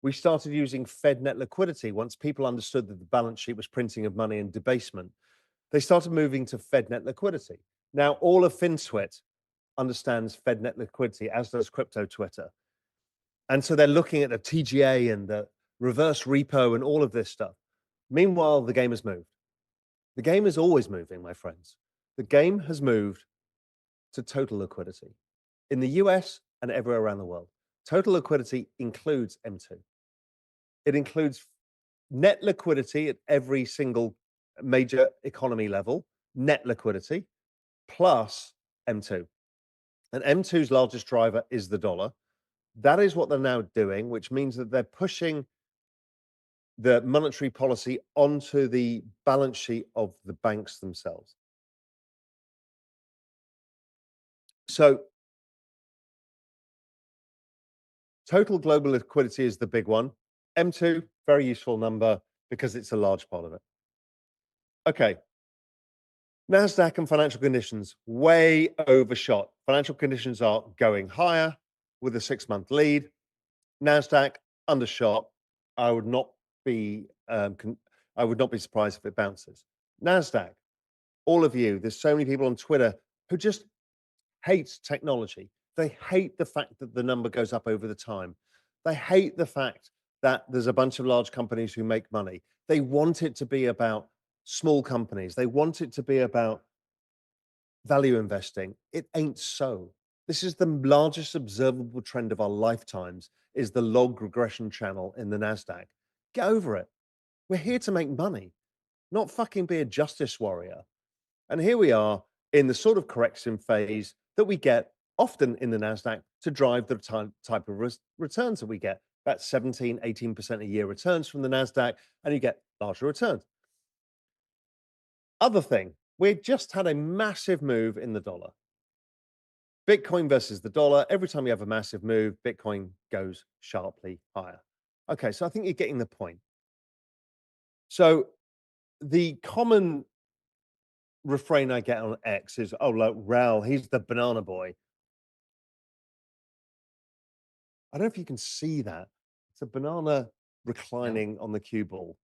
we started using Fed net liquidity. Once people understood that the balance sheet was printing of money and debasement, they started moving to Fed net liquidity. Now, all of FinTwit understands Fed net liquidity, as does crypto Twitter. And so they're looking at the TGA and the reverse repo and all of this stuff. Meanwhile, the game has moved. The game is always moving, my friends. The game has moved to total liquidity in the US and everywhere around the world. Total liquidity includes M2. It includes net liquidity at every single major economy level, net liquidity, plus M2. And M2's largest driver is the dollar. That is what they're now doing, which means that they're pushing the monetary policy onto the balance sheet of the banks themselves. So total global liquidity is the big one. M2, very useful number because it's a large part of it. Okay. NASDAQ and financial conditions way overshot. Financial conditions are going higher with a 6-month lead. NASDAQ undershot. I would not be I would not be surprised if it bounces. NASDAQ, all of you, there's so many people on Twitter who just hate technology. They hate the fact that the number goes up over the time. They hate the fact that there's a bunch of large companies who make money. They want it to be about small companies. They want it to be about value investing. It ain't so. This is the largest observable trend of our lifetimes is the log regression channel in the NASDAQ. Get over it. We're here to make money, not fucking be a justice warrior. And here we are in the sort of correction phase that we get often in the NASDAQ to drive the type of returns that we get. That's 17, 18% a year returns from the NASDAQ, and you get larger returns. Other thing, we just had a massive move in the dollar. Bitcoin versus the dollar. Every time you have a massive move, Bitcoin goes sharply higher. Okay, so I think you're getting the point. So the common refrain I get on X is, "Oh, look, Raoul, he's the banana boy." I don't know if you can see that. It's a banana reclining on the cue ball.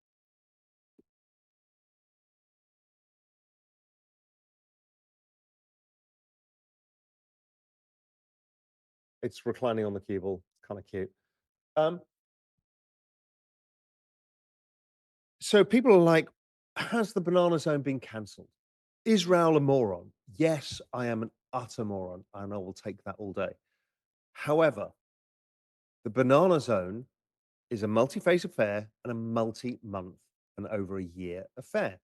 It's reclining on the cue ball. It's kind of cute. Um, so people are like, has the banana zone been cancelled? Is Raoul a moron? Yes, I am an utter moron, and I will take that all day. However, the banana zone is a multi-phase affair and a multi-month and over a year affair.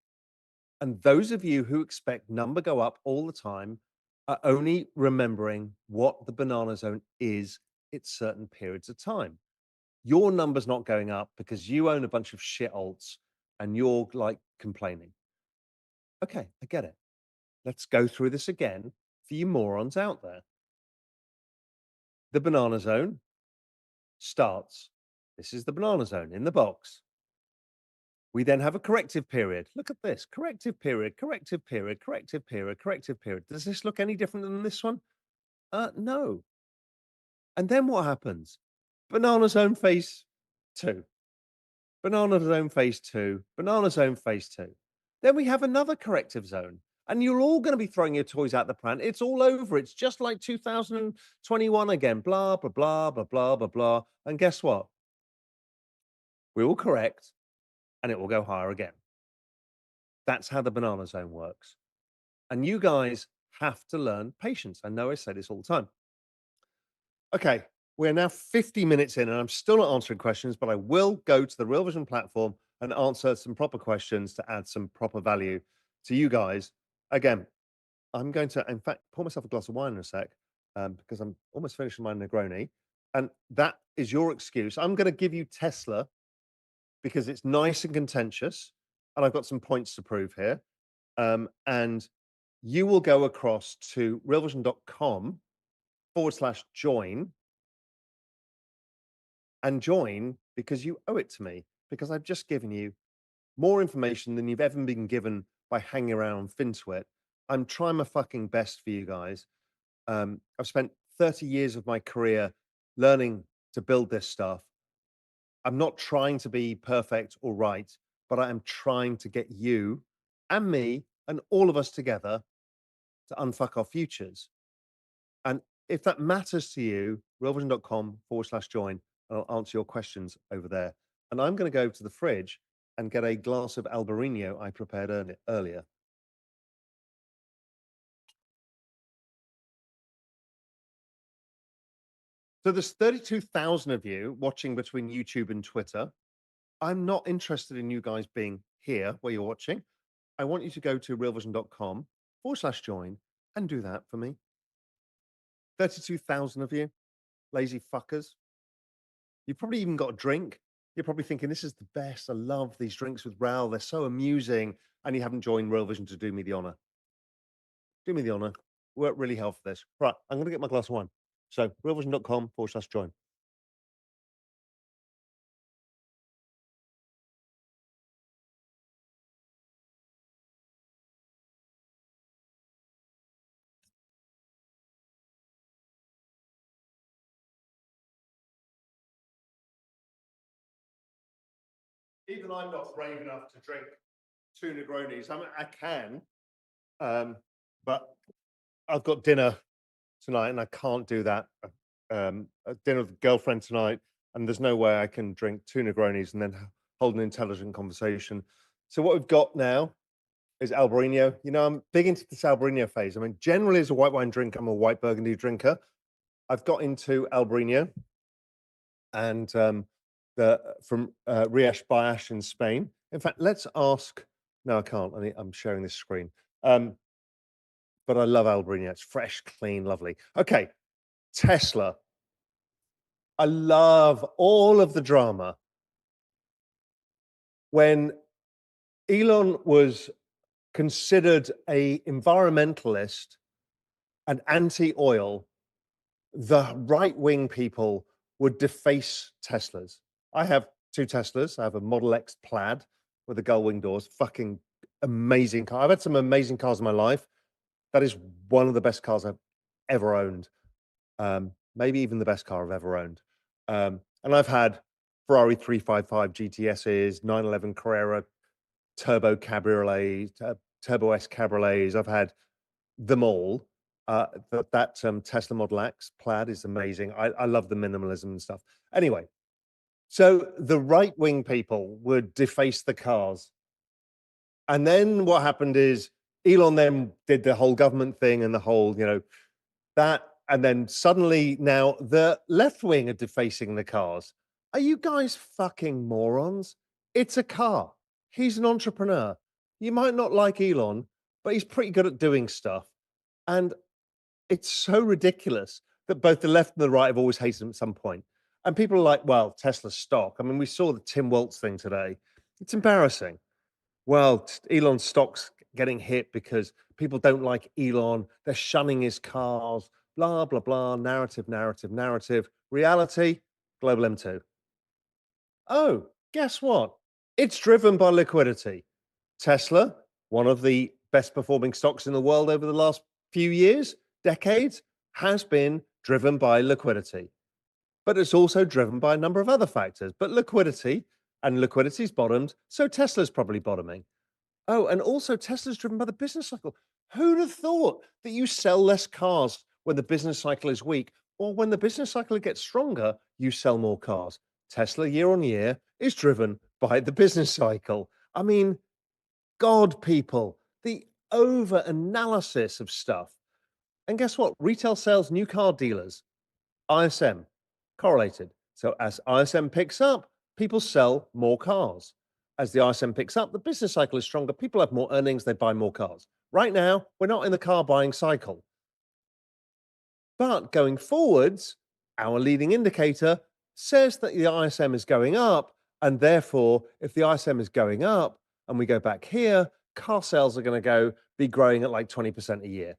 And those of you who expect number go up all the time are only remembering what the banana zone is at certain periods of time. Your number's not going up because you own a bunch of shit alts and you're like complaining. Okay, I get it. Let's go through this again for you morons out there. The banana zone starts. This is the banana zone in the box. We then have a corrective period. Look at this corrective period, corrective period, corrective period, corrective period. Does this look any different than this one? No. And then what happens? Banana zone phase two, banana zone phase two, banana zone phase two. Then we have another corrective zone. And you're all going to be throwing your toys out the pram. It's all over. It's just like 2021 again. Blah, blah, blah, blah, blah, blah, blah. And guess what? We will correct and it will go higher again. That's how the banana zone works. And you guys have to learn patience. I know I say this all the time. Okay, we're now 50 minutes in, and I'm still not answering questions, but I will go to the Real Vision platform and answer some proper questions to add some proper value to you guys. Again, I'm going to, in fact, pour myself a glass of wine in a sec because I'm almost finishing my Negroni. And that is your excuse. I'm going to give you Tesla because it's nice and contentious, and I've got some points to prove here. And you will go across to realvision.com/join and join because you owe it to me because I've just given you more information than you've ever been given by hanging around FinTwit. I'm trying my fucking best for you guys. I've spent 30 years of my career learning to build this stuff. I'm not trying to be perfect or right, but I am trying to get you and me and all of us together to unfuck our futures. And if that matters to you, realvision.com/join, and I'll answer your questions over there. And I'm going to go to the fridge and get a glass of Albarino I prepared earlier. So there's 32,000 of you watching between YouTube and Twitter. I'm not interested in you guys being here where you're watching. I want you to go to realvision.com/join and do that for me. 32,000 of you, lazy fuckers. You've probably even got a drink. You're probably thinking, this is the best. I love these drinks with Raoul. They're so amusing. And you haven't joined Real Vision to do me the honor. Do me the honor. Work really hard for this. Right. I'm going to get my glass of wine. So realvision.com/join. Even I'm not brave enough to drink 2 Negronis. I mean, I can, but I've got dinner tonight and I can't do that. Dinner with a girlfriend tonight, and there's no way I can drink 2 Negronis and then hold an intelligent conversation. So what we've got now is Albarino. You know, I'm big into this Albarino phase. I mean, generally as a white wine drinker, I'm a white Burgundy drinker. I've got into Albarino and the from Riash Bayash in Spain. In fact, let's ask. No, I can't. I'm sharing this screen. But I love Albarino. It's fresh, clean, lovely. Okay, Tesla. I love all of the drama. When Elon was considered a environmentalist and anti-oil, the right-wing people would deface Teslas. I have 2 Teslas. I have a Model X Plaid with the gull wing doors. Fucking amazing car. I've had some amazing cars in my life. That is one of the best cars I've ever owned. Maybe even the best car I've ever owned. And I've had Ferrari 355 GTSs, 911 Carrera Turbo Cabriolets, Turbo S Cabriolets. I've had them all. That Tesla Model X Plaid is amazing. I love the minimalism and stuff. Anyway, so the right wing people would deface the cars. And then what happened is Elon then did the whole government thing and the whole, that. And then suddenly now the left wing are defacing the cars. Are you guys fucking morons? It's a car. He's an entrepreneur. You might not like Elon, but he's pretty good at doing stuff. And it's so ridiculous that both the left and the right have always hated him at some point. And people are like, well, Tesla's stock. I mean, we saw the Tim Waltz thing today. It's embarrassing. Well, Elon's stock's getting hit because people don't like Elon. They're shunning his cars, blah, blah, blah. Narrative, narrative, narrative. Reality, global M2. Oh, guess what? It's driven by liquidity. Tesla, one of the best performing stocks in the world over the last few years, decades, has been driven by liquidity. But it's also driven by a number of other factors. But liquidity, and liquidity's bottomed, so Tesla's probably bottoming. Oh, and also Tesla's driven by the business cycle. Who'd have thought that you sell less cars when the business cycle is weak, or when the business cycle gets stronger, you sell more cars? Tesla year on year is driven by the business cycle. I mean, God, people, the over analysis of stuff. And guess what? Retail sales, new car dealers, ISM, correlated. So as ISM picks up, people sell more cars. As the ISM picks up, the business cycle is stronger. People have more earnings, they buy more cars. Right now, we're not in the car buying cycle. But going forwards, our leading indicator says that the ISM is going up. And therefore, if the ISM is going up and we go back here, car sales are going to be growing at like 20% a year.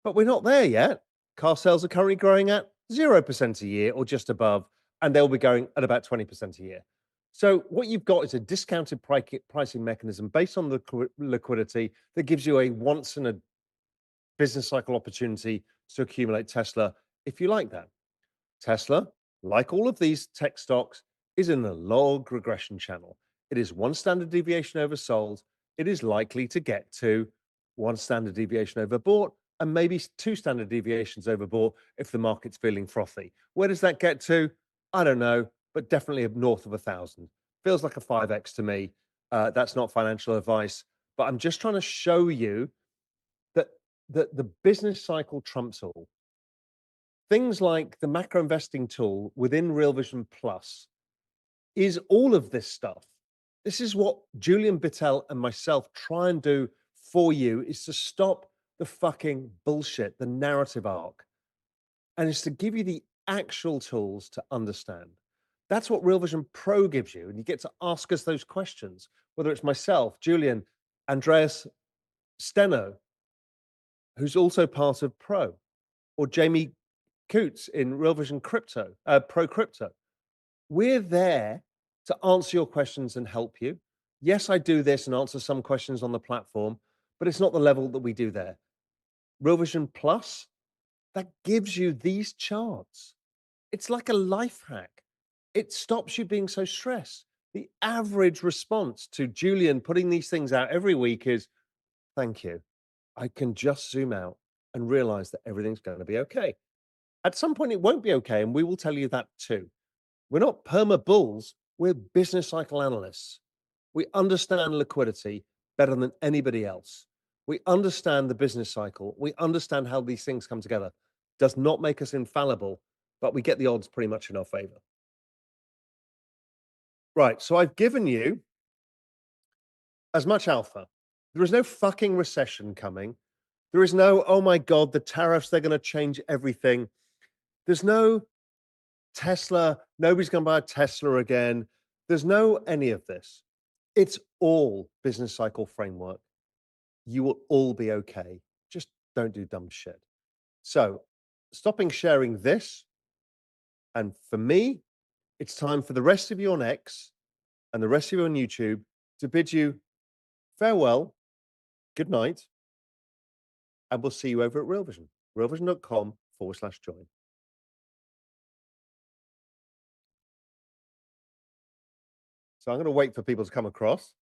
But we're not there yet. Car sales are currently growing at 0% a year or just above, and they'll be going at about 20% a year. So what you've got is a discounted pricing mechanism based on the liquidity that gives you a once in a business cycle opportunity to accumulate Tesla if you like that. Tesla, like all of these tech stocks, is in a log regression channel. It is one standard deviation oversold. It is likely to get to one standard deviation overbought and maybe two standard deviations overbought if the market's feeling frothy. Where does that get to? I don't know, but definitely north of 1,000. Feels like a 5x to me. That's not financial advice, but I'm just trying to show you that the business cycle trumps all. Things like the macro investing tool within Real Vision Plus is all of this stuff. This is what Julian Bittel and myself try and do for you, is to stop the fucking bullshit, the narrative arc, and is to give you the actual tools to understand. That's what Real Vision Pro gives you, and you get to ask us those questions, whether it's myself, Julian, Andreas Steno, who's also part of Pro, or Jamie Coots in Real Vision Crypto, Pro Crypto. We're there to answer your questions and help you. Yes, I do this and answer some questions on the platform, but it's not the level that we do there. Real Vision Plus, that gives you these charts. It's like a life hack. It stops you being so stressed. The average response to Julian putting these things out every week is, thank you. I can just zoom out and realize that everything's going to be okay. At some point, it won't be okay, and we will tell you that too. We're not perma bulls, we're business cycle analysts. We understand liquidity better than anybody else. We understand the business cycle. We understand how these things come together. Does not make us infallible, but we get the odds pretty much in our favor. Right. So I've given you as much alpha. There is no fucking recession coming. There is no, oh my God, the tariffs, they're going to change everything. There's no Tesla, nobody's going to buy a Tesla again. There's no any of this. It's all business cycle framework. You will all be okay. Just don't do dumb shit. So, stopping sharing this. And for me, it's time for the rest of you on X and the rest of you on YouTube to bid you farewell, good night, and we'll see you over at Real Vision, realvision.com/join. So I'm going to wait for people to come across.